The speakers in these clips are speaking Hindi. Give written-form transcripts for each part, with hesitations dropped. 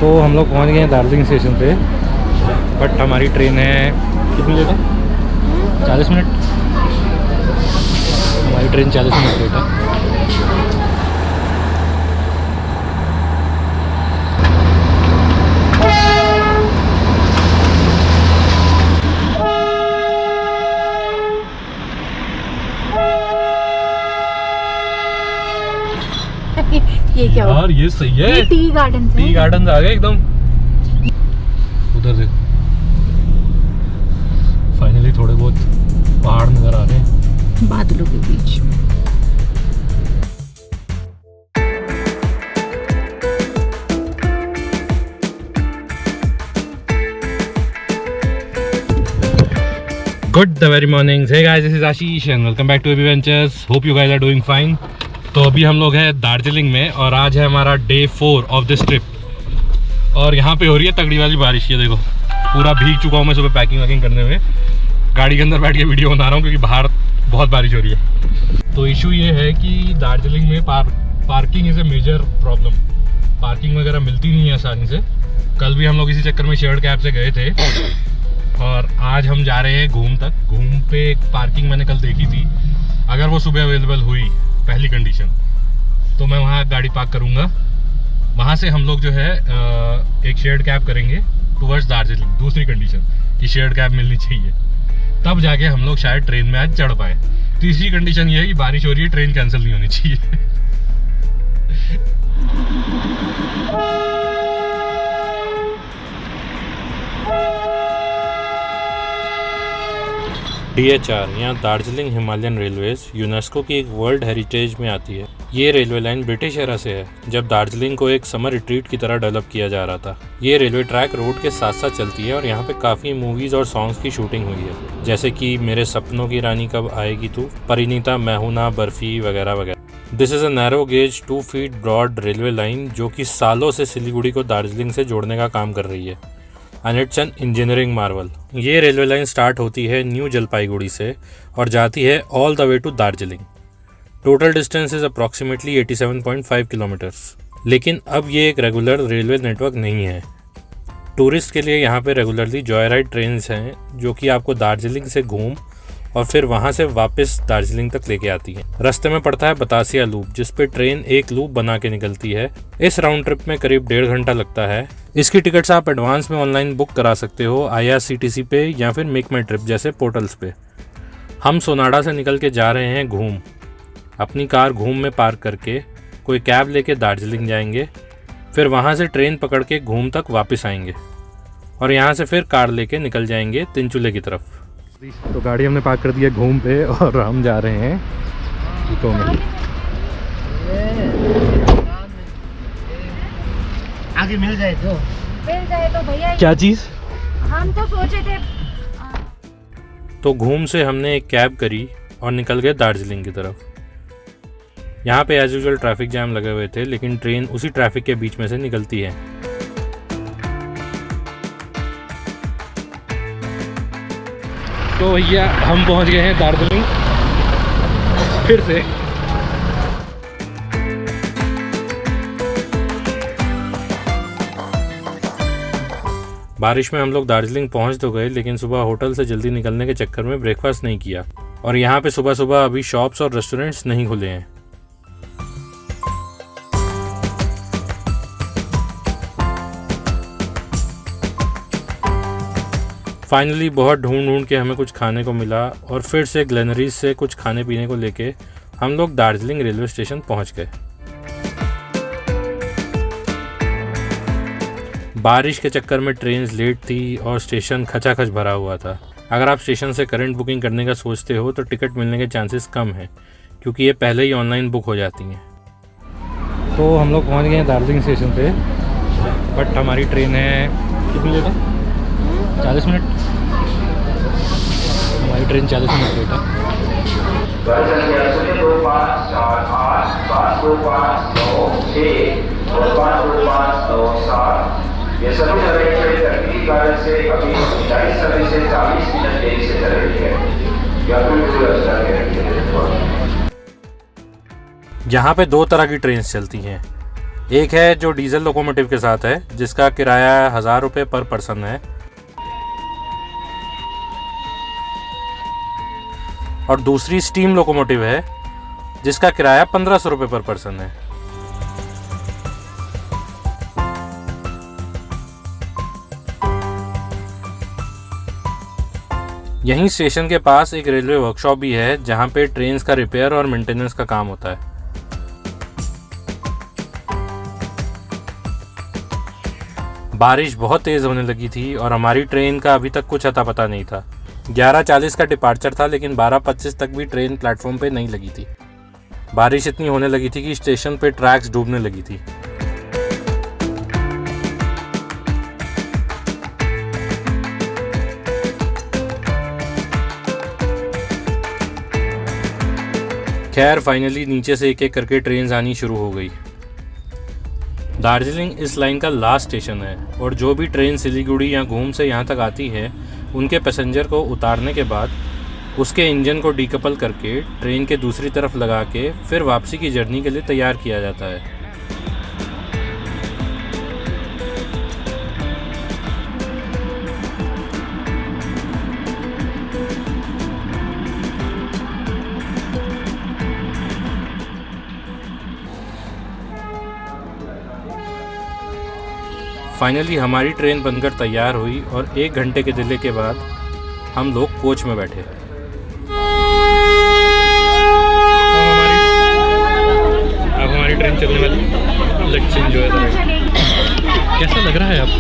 तो हम लोग पहुंच गए हैं दार्जिलिंग स्टेशन पे, बट हमारी ट्रेन है कितनी लेट है? 40 मिनट। हमारी ट्रेन 40 मिनट लेट है। ये क्या हो? यार ये सही है, ये टी गार्डन है। टी गार्डन आ गए एकदम। उधर देखो, फाइनली थोड़े बहुत पहाड़ नजर आ रहे हैं बादलों के बीच में। Good the very morning. Hey guys, this is Ashish and welcome back to AB ventures. Hope you guys are doing fine. तो अभी हम लोग हैं दार्जिलिंग में और आज है हमारा डे 4 ऑफ दिस ट्रिप। और यहाँ पे हो रही है तगड़ी वाली बारिश। ये देखो, पूरा भीग चुका हूँ मैं सुबह पैकिंग वैकिंग करने में। गाड़ी के अंदर बैठ के वीडियो बना रहा हूँ क्योंकि बाहर बहुत बारिश हो रही है। तो इशू ये है कि दार्जिलिंग में parking is a major problem. Parking वगैरह मिलती नहीं है आसानी से। कल भी हम लोग इसी चक्कर में शेयर्ड कैब से गए थे और आज हम जा रहे हैं घूम तक। घूम पे एक पार्किंग मैंने कल देखी थी, अगर वो सुबह अवेलेबल हुई, पहली कंडीशन, तो मैं वहाँ गाड़ी पार्क करूँगा। वहाँ से हम लोग जो है एक शेयर्ड कैब करेंगे टुवर्ड्स दार्जिलिंग। दूसरी कंडीशन कि शेयर्ड कैब मिलनी चाहिए, तब जाके हम लोग शायद ट्रेन में आज चढ़ पाए। तीसरी कंडीशन ये है कि बारिश हो रही है, ट्रेन कैंसिल नहीं होनी चाहिए। DHR या दार्जिलिंग हिमालयन रेलवेज यूनेस्को की एक वर्ल्ड हेरिटेज में आती है। ये रेलवे लाइन ब्रिटिश एरा से है, जब दार्जिलिंग को एक समर रिट्रीट की तरह डेवलप किया जा रहा था। ये रेलवे ट्रैक रोड के साथ साथ चलती है और यहाँ पे काफ़ी मूवीज़ और सॉन्ग्स की शूटिंग हुई है, जैसे कि मेरे सपनों की रानी कब आएगी तू, परिणीता, मैं हूं ना, बर्फी वगैरह वगैरह। This is a narrow gauge 2 feet broad railway line जो कि सालों से सिलीगुड़ी को दार्जिलिंग से जोड़ने का काम कर रही है। And it's an engineering marvel. ये रेलवे लाइन स्टार्ट होती है न्यू जलपाईगुड़ी से और जाती है all the way to Darjeeling. Total distance is approximately 87.5 kilometres. लेकिन अब ये एक रेगुलर रेलवे नेटवर्क नहीं है। टूरिस्ट के लिए यहाँ पे रेगुलरली जॉय राइड ट्रेन्स हैं जो कि आपको दार्जिलिंग से घूम और फिर वहाँ से वापस दार्जिलिंग तक लेके आती है। रास्ते में पड़ता है बतासिया लूप, जिस पे ट्रेन एक लूप बना के निकलती है। इस राउंड ट्रिप में करीब 1.5 घंटा लगता है। इसकी टिकट्स आप एडवांस में ऑनलाइन बुक करा सकते हो IRCTC पे या फिर मेक माई ट्रिप जैसे पोर्टल्स पे। हम सोनाडा से निकल के जा रहे हैं घूम। अपनी कार घूम में पार्क करके कोई कैब लेके दार्जिलिंग जाएंगे, फिर वहाँ से ट्रेन पकड़ के घूम तक वापस आएंगे और यहाँ से फिर कार लेके निकल जाएंगे तिनचुले की तरफ। तो गाड़ी हमने पार्क कर दी है घूम पे और हम जा रहे हैं इको में। आगे मिल जाए तो भैया। क्या चीज़? हम तो सोचे थे। तो घूम से हमने एक कैब करी और निकल गए दार्जिलिंग की तरफ। यहाँ पे एज यूजुअल ट्रैफिक जैम लगे हुए थे, लेकिन ट्रेन उसी ट्रैफिक के बीच में से निकलती है। तो भैया हम पहुँच गए हैं दार्जिलिंग फिर से। बारिश में हम लोग दार्जिलिंग पहुंच तो गए, लेकिन सुबह होटल से जल्दी निकलने के चक्कर में ब्रेकफास्ट नहीं किया और यहाँ पे सुबह सुबह अभी शॉप्स और रेस्टोरेंट्स नहीं खुले हैं। फाइनली बहुत ढूंढ के हमें कुछ खाने को मिला और फिर से ग्लेनरीज से कुछ खाने पीने को लेके हम लोग दार्जिलिंग रेलवे स्टेशन पहुँच गए। बारिश के चक्कर में ट्रेन लेट थी और स्टेशन खचाखच भरा हुआ था। अगर आप स्टेशन से करंट बुकिंग करने का सोचते हो तो टिकट मिलने के चांसेस कम हैं, क्योंकि ये पहले ही ऑनलाइन बुक हो जाती हैं। तो हम लोग पहुंच गए हैं दार्जिलिंग स्टेशन पे, बट हमारी ट्रेन है कितनी लेट है? 40 मिनट। हमारी ट्रेन 40 मिनट लेट है। ये सभी सर्विसेज तकनीकी कारण से अभी 40 सर्विसेज 40 मिनट देरी से चल रही है। यह बिल्कुल अच्छा है। यहाँ पे 2 तरह की ट्रेन चलती हैं। एक है जो डीजल लोकोमोटिव के साथ है, जिसका किराया 1000 रुपये पर पर्सन है, और दूसरी स्टीम लोकोमोटिव है जिसका किराया 1500 रुपये पर पर्सन है। यहीं स्टेशन के पास एक रेलवे वर्कशॉप भी है जहां पे ट्रेन्स का रिपेयर और मेंटेनेंस का काम होता है। बारिश बहुत तेज़ होने लगी थी और हमारी ट्रेन का अभी तक कुछ अता पता नहीं था। 11:40 का डिपार्चर था, लेकिन 12:25 तक भी ट्रेन प्लेटफॉर्म पे नहीं लगी थी। बारिश इतनी होने लगी थी कि स्टेशन पे ट्रैक्स डूबने लगी थी। खैर फाइनली नीचे से एक एक करके ट्रेन आनी शुरू हो गई। दार्जिलिंग इस लाइन का लास्ट स्टेशन है और जो भी ट्रेन सिलीगुड़ी या घूम से यहाँ तक आती है, उनके पैसेंजर को उतारने के बाद उसके इंजन को डीकपल करके ट्रेन के दूसरी तरफ लगा के फिर वापसी की जर्नी के लिए तैयार किया जाता है। फाइनली हमारी ट्रेन बनकर तैयार हुई और 1 घंटे के डिले के बाद हम लोग कोच में बैठे। अब हमारी ट्रेन चलने वाली। Let's enjoy the ride. कैसा लग रहा है आपको?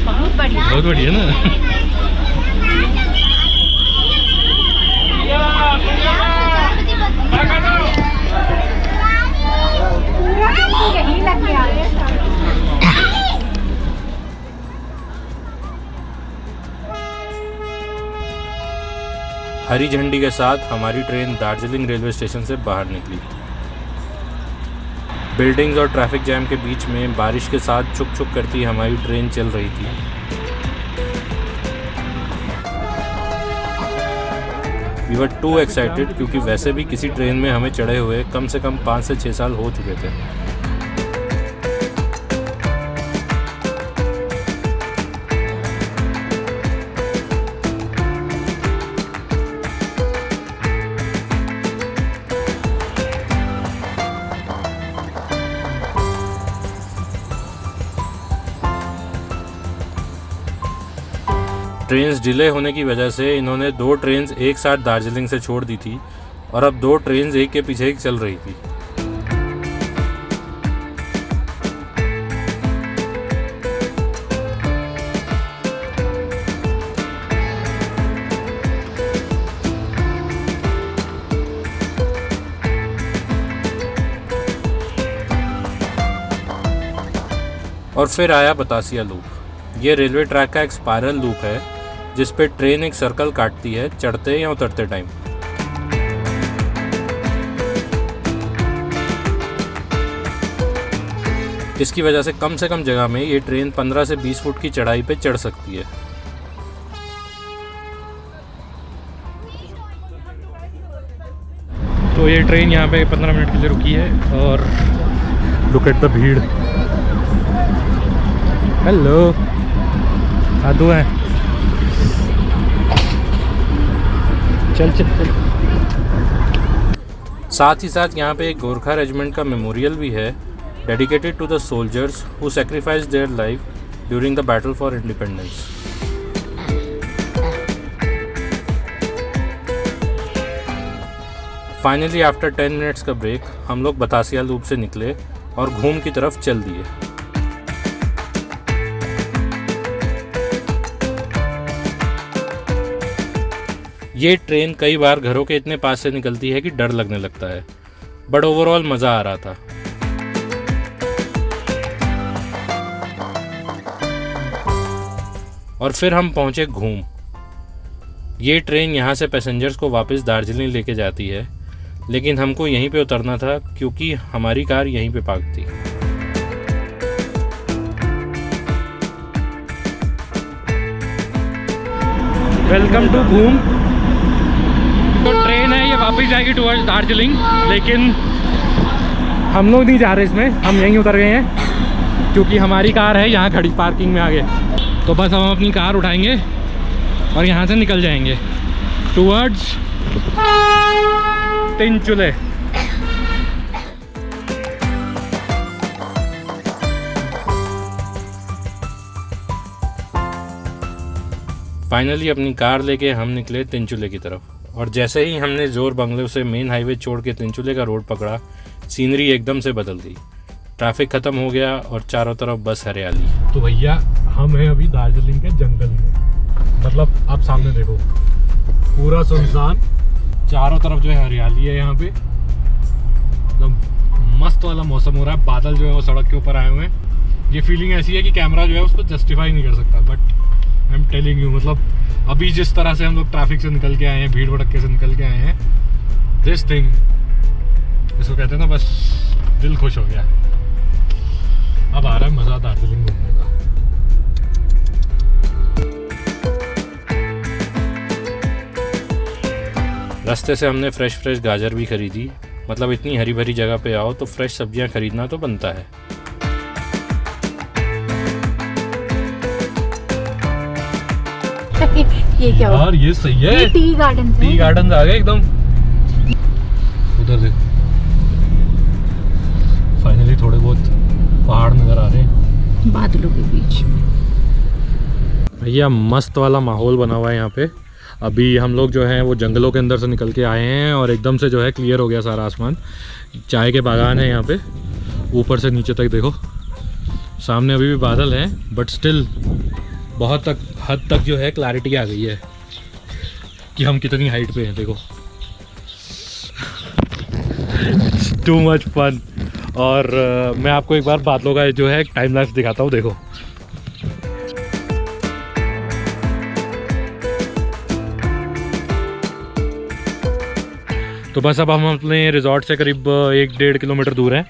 बहुत बढ़िया। बहुत बढ़िया ना। यही लग गया। हरी झंडी के साथ हमारी ट्रेन दार्जिलिंग रेलवे स्टेशन से बाहर निकली। बिल्डिंग्स और ट्रैफिक जैम के बीच में बारिश के साथ छुक छुक करती हमारी ट्रेन चल रही थी। वी वर टू एक्साइटेड क्योंकि वैसे भी किसी ट्रेन में हमें चढ़े हुए कम से कम 5 से 6 साल हो चुके थे। ट्रेन्स डिले होने की वजह से इन्होंने 2 ट्रेन्स एक साथ दार्जिलिंग से छोड़ दी थी और अब 2 ट्रेन्स एक के पीछे एक चल रही थी। और फिर आया बतासिया लूप। ये रेलवे ट्रैक का एक स्पाइरल लूप है जिस पे ट्रेन एक सर्कल काटती है चढ़ते या उतरते टाइम। इसकी वजह से कम जगह में ये ट्रेन 15 से 20 फुट की चढ़ाई पे चढ़ सकती है। तो ये ट्रेन यहाँ पे 15 मिनट के लिए रुकी है और लुक एट द भीड़। हेलो, आदू है। चल। साथ ही साथ यहाँ पे एक गोरखा रेजिमेंट का मेमोरियल भी है, dedicated to the soldiers who sacrificed their life during the battle for independence. Finally after 10 minutes का ब्रेक हम लोग बतासिया लूप से निकले और घूम की तरफ चल दिए। ये ट्रेन कई बार घरों के इतने पास से निकलती है कि डर लगने लगता है, बट ओवरऑल मज़ा आ रहा था। और फिर हम पहुंचे घूम। ये ट्रेन यहाँ से पैसेंजर्स को वापस दार्जिलिंग लेके जाती है, लेकिन हमको यहीं पे उतरना था क्योंकि हमारी कार यहीं पे पार्क थी। वेलकम टू घूम। तो ट्रेन है ये वापस जाएगी टुवर्ड्स दार्जिलिंग, लेकिन हम लोग नहीं जा रहे इसमें, हम यहीं उतर गए हैं क्योंकि हमारी कार है यहाँ खड़ी पार्किंग में आगे। तो बस हम अपनी कार उठाएंगे और यहाँ से निकल जाएंगे टुवर्ड्स तिनचुले। फाइनली अपनी कार लेके हम निकले तिनचुले की तरफ और जैसे ही हमने जोर बंगले से मेन हाईवे छोड़ के तिनचुले का रोड पकड़ा, सीनरी एकदम से बदल गई। ट्रैफिक खत्म हो गया और चारों तरफ बस हरियाली। तो भैया हम हैं अभी दार्जिलिंग के जंगल में, मतलब आप सामने देखो पूरा सुनसान, चारों तरफ जो है हरियाली है यहाँ पे, एकदम मस्त वाला मौसम हो रहा है। बादल जो है वो सड़क के ऊपर आए हुए हैं। ये फीलिंग ऐसी है कि कैमरा जो है उसको जस्टिफाई नहीं कर सकता, but I am telling you, मतलब अभी जिस तरह से हम लोग ट्रैफिक से निकल के आए हैं, भीड़ भड़क्के से निकल के आए हैं, दिस थिंग, इसको कहते हैं ना, बस दिल खुश हो गया। अब आ रहा है मज़ा दार्जिलिंग घूमने का। रास्ते से हमने फ्रेश गाजर भी खरीदी, मतलब इतनी हरी भरी जगह पे आओ तो फ्रेश सब्जियां खरीदना तो बनता है। ये क्या हुआ? यार ये सही है, ये टी गार्डन से। टी गार्डन आ गए एकदम। उधर देखो, फाइनली थोड़े बहुत पहाड़ नजर आ रहे हैं बादलों के बीच में। भैया मस्त वाला माहौल बना हुआ है यहाँ पे। अभी हम लोग जो हैं वो जंगलों के अंदर से निकल के आए हैं और एकदम से जो है क्लियर हो गया सारा आसमान। चाय के बागान है यहाँ पे, ऊपर से नीचे तक देखो। सामने अभी भी बादल हैं बट स्टिल बहुत हद तक जो है क्लैरिटी आ गई है कि हम कितनी हाइट पे हैं। देखो टू मच फन। और मैं आपको एक बार बादलों का जो है टाइम लैप्स दिखाता हूँ, देखो। तो बस अब हम अपने रिजॉर्ट से करीब 1-1.5 किलोमीटर दूर हैं।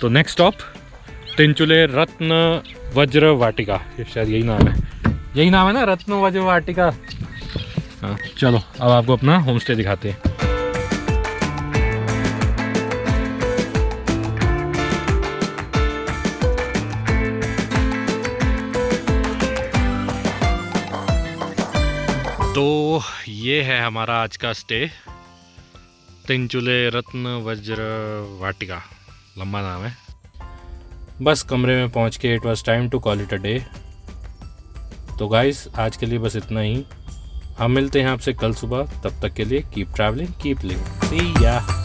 तो नेक्स्ट स्टॉप तिनचुले रत्न वज्र वाटिका, ये शायद यही नाम है, यही नाम है ना, रत्न वज्र वाटिका। हाँ चलो अब आपको अपना होम स्टे दिखाते हैं। तो ये है हमारा आज का स्टे, तिनचुले रत्न वज्र वाटिका, लंबा नाम है। बस कमरे में पहुंच के it was time to call it a day. तो गाइस आज के लिए बस इतना ही। हम मिलते हैं आपसे कल सुबह, तब तक के लिए कीप ट्रैवलिंग कीप लिविंग, सी या।